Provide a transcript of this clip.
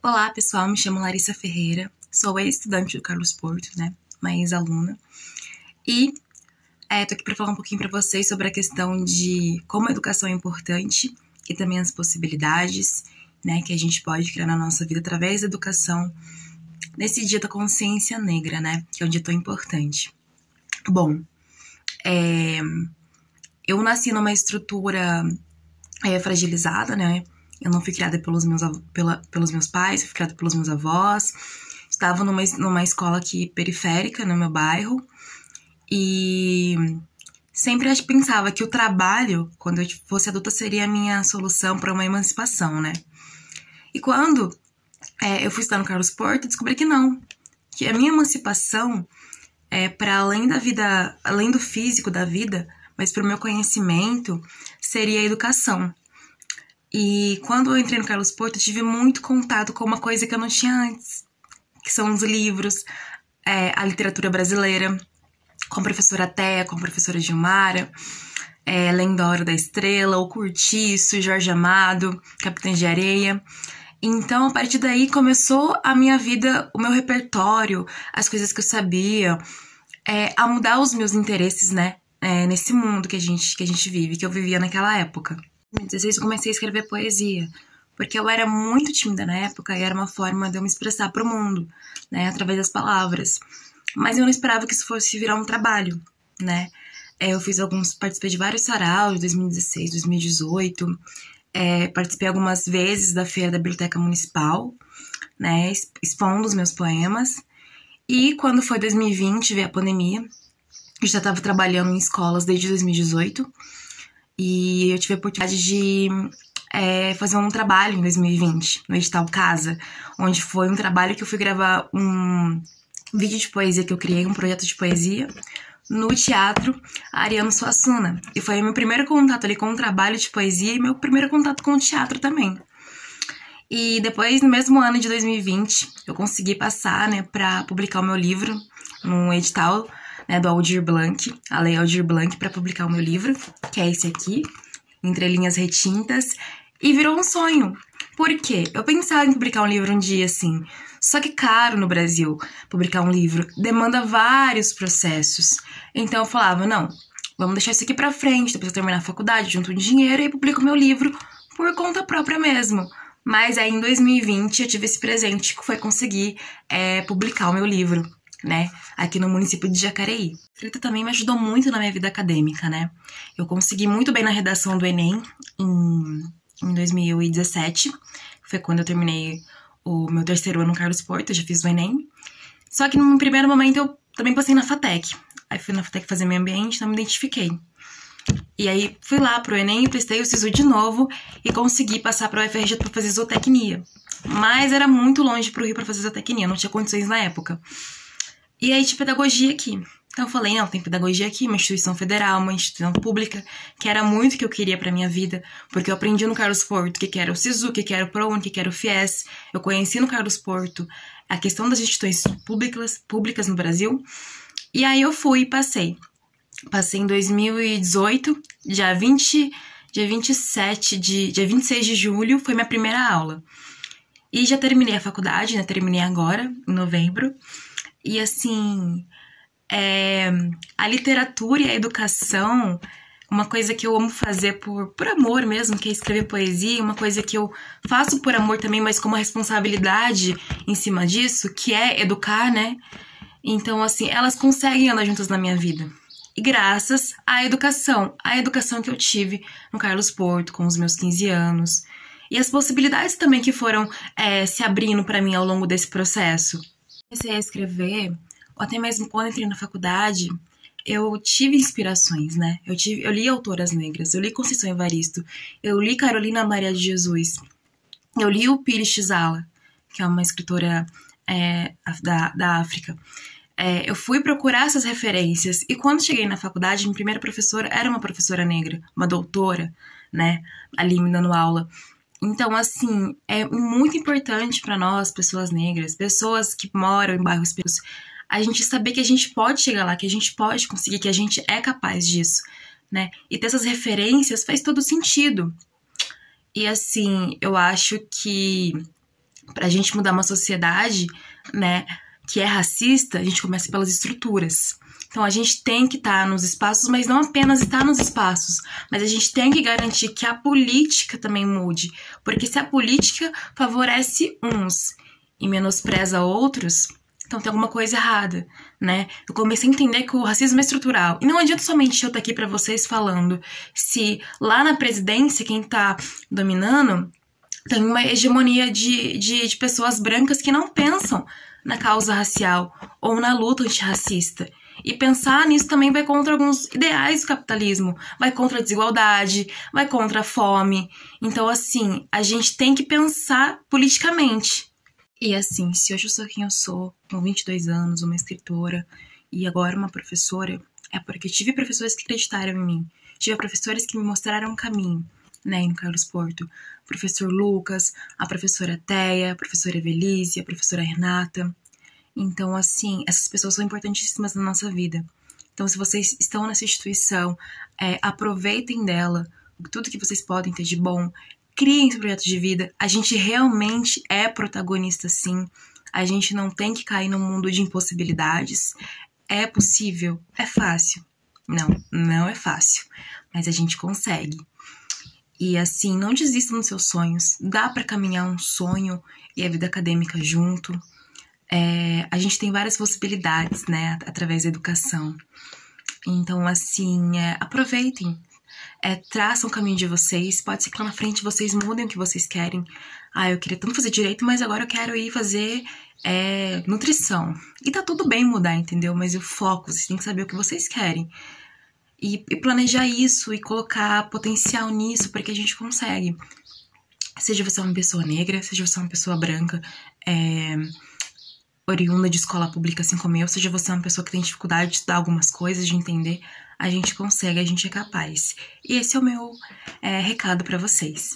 Olá, pessoal, me chamo Larissa Ferreira, sou ex-estudante do Carlos Porto, né, uma ex-aluna, e tô aqui para falar um pouquinho para vocês sobre a questão de como a educação é importante e também as possibilidades, né, que a gente pode criar na nossa vida através da educação nesse dia da consciência negra, né, que é um dia tão importante. Bom, eu nasci numa estrutura fragilizada, né, eu não fui criada pelos meus pais, fui criada pelos meus avós. Estava numa escola aqui periférica, no meu bairro, e sempre pensava que o trabalho, quando eu fosse adulta, seria a minha solução para uma emancipação, né? E quando eu fui estudar no Carlos Porto, descobri que não, que a minha emancipação é para além da vida, além do físico da vida, mas para o meu conhecimento, seria a educação. E quando eu entrei no Carlos Porto, eu tive muito contato com uma coisa que eu não tinha antes, que são os livros, a literatura brasileira, com a professora Thea, com a professora Gilmara, Lendora da Estrela, O Curtiço, Jorge Amado, Capitães de Areia. Então, a partir daí, começou a minha vida, o meu repertório, as coisas que eu sabia, a mudar os meus interesses, né? Nesse mundo que a gente vive, que eu vivia naquela época. Em 2016, eu comecei a escrever poesia, porque eu era muito tímida na época e era uma forma de eu me expressar para o mundo, né, através das palavras. Mas eu não esperava que isso fosse virar um trabalho, né? Participei de vários saraus de 2016, 2018, participei algumas vezes da feira da Biblioteca Municipal, né, expondo os meus poemas. E quando foi 2020, veio a pandemia, eu já estava trabalhando em escolas desde 2018, e eu tive a oportunidade de fazer um trabalho em 2020, no edital Casa, onde foi um trabalho que eu fui gravar um vídeo de poesia que eu criei, um projeto de poesia, no teatro Ariano Suassuna. E foi meu primeiro contato ali com o trabalho de poesia e meu primeiro contato com o teatro também. E depois, no mesmo ano de 2020, eu consegui passar, né, para publicar o meu livro num edital, né, do Aldir Blanc, a Lei Aldir Blanc, para publicar o meu livro, que é esse aqui, Entre Linhas Retintas, e virou um sonho. Por quê? Eu pensava em publicar um livro um dia, assim, só que caro no Brasil publicar um livro, demanda vários processos. Então eu falava, não, vamos deixar isso aqui pra frente, depois eu terminar a faculdade, junto um dinheiro e publico meu livro por conta própria mesmo. Mas aí em 2020 eu tive esse presente que foi conseguir publicar o meu livro, né, aqui no município de Jacareí. A escrita também me ajudou muito na minha vida acadêmica, né? Eu consegui muito bem na redação do Enem em 2017, foi quando eu terminei o meu terceiro ano no Carlos Porto, eu já fiz o Enem. Só que no primeiro momento eu também passei na FATEC. Aí fui na FATEC fazer meio ambiente, não me identifiquei. E aí fui lá pro Enem, prestei o SISU de novo e consegui passar pro UFRJ pra fazer zootecnia. Mas era muito longe pro Rio pra fazer zootecnia, não tinha condições na época. E aí tinha pedagogia aqui. Então eu falei, não, tem pedagogia aqui, uma instituição federal, uma instituição pública, que era muito o que eu queria pra minha vida, porque eu aprendi no Carlos Porto o que era o SISU, o que era o ProUni, o que era o FIES. Eu conheci no Carlos Porto a questão das instituições públicas no Brasil. E aí eu fui e passei. Passei em 2018, dia 26 de julho, foi minha primeira aula. E já terminei a faculdade, né? Terminei agora, em novembro. E assim, a literatura e a educação, uma coisa que eu amo fazer por amor mesmo, que é escrever poesia, uma coisa que eu faço por amor também, mas com uma responsabilidade em cima disso, que é educar, né? Então, assim, elas conseguem andar juntas na minha vida. E graças à educação que eu tive no Carlos Porto, com os meus 15 anos. E as possibilidades também que foram se abrindo para mim ao longo desse processo. Comecei a escrever, ou até mesmo quando entrei na faculdade, eu tive inspirações, né? Eu li autoras negras, eu li Conceição Evaristo, eu li Carolina Maria de Jesus, eu li o Pires Xizala, que é uma escritora da África. Eu fui procurar essas referências e quando cheguei na faculdade, minha primeira professora era uma professora negra, uma doutora, né, ali me dando aula. Então, assim, é muito importante para nós, pessoas negras, pessoas que moram em bairros periféricos, a gente saber que a gente pode chegar lá, que a gente pode conseguir, que a gente é capaz disso, né? E ter essas referências faz todo sentido. E, assim, eu acho que Pra gente mudar uma sociedade, né, que é racista, a gente começa pelas estruturas. Então a gente tem que estar nos espaços, mas não apenas estar nos espaços, mas a gente tem que garantir que a política também mude. Porque se a política favorece uns e menospreza outros, então tem alguma coisa errada, né? Eu comecei a entender que o racismo é estrutural. E não adianta somente eu estar aqui pra vocês falando. Se lá na presidência quem tá dominando tem uma hegemonia de pessoas brancas que não pensam na causa racial ou na luta antirracista. E pensar nisso também vai contra alguns ideais do capitalismo, vai contra a desigualdade, vai contra a fome. Então, assim, a gente tem que pensar politicamente. E assim, se hoje eu sou quem eu sou, com 22 anos, uma escritora e agora uma professora, é porque tive professores que acreditaram em mim. Tive professores que me mostraram um caminho, né, no Carlos Porto. O professor Lucas, a professora Teia, a professora Evelise, a professora Renata. Então, assim, essas pessoas são importantíssimas na nossa vida. Então, se vocês estão nessa instituição, aproveitem dela, tudo que vocês podem ter de bom, criem esse projeto de vida. A gente realmente é protagonista, sim. A gente não tem que cair num mundo de impossibilidades. É possível? É fácil? Não, não é fácil. Mas a gente consegue. E assim, não desista dos seus sonhos. Dá para caminhar um sonho e a vida acadêmica junto. A gente tem várias possibilidades, né, através da educação. Então, assim, aproveitem. Traçam o caminho de vocês. Pode ser que lá na frente vocês mudem o que vocês querem. Eu queria tanto fazer direito, mas agora eu quero ir fazer nutrição. E tá tudo bem mudar, entendeu? Mas o foco, vocês têm que saber o que vocês querem. E planejar isso e colocar potencial nisso para que a gente consegue. Seja você uma pessoa negra, seja você uma pessoa branca, oriunda de escola pública assim como eu, seja você uma pessoa que tem dificuldade de estudar algumas coisas, de entender, a gente consegue, a gente é capaz. E esse é o meu recado para vocês.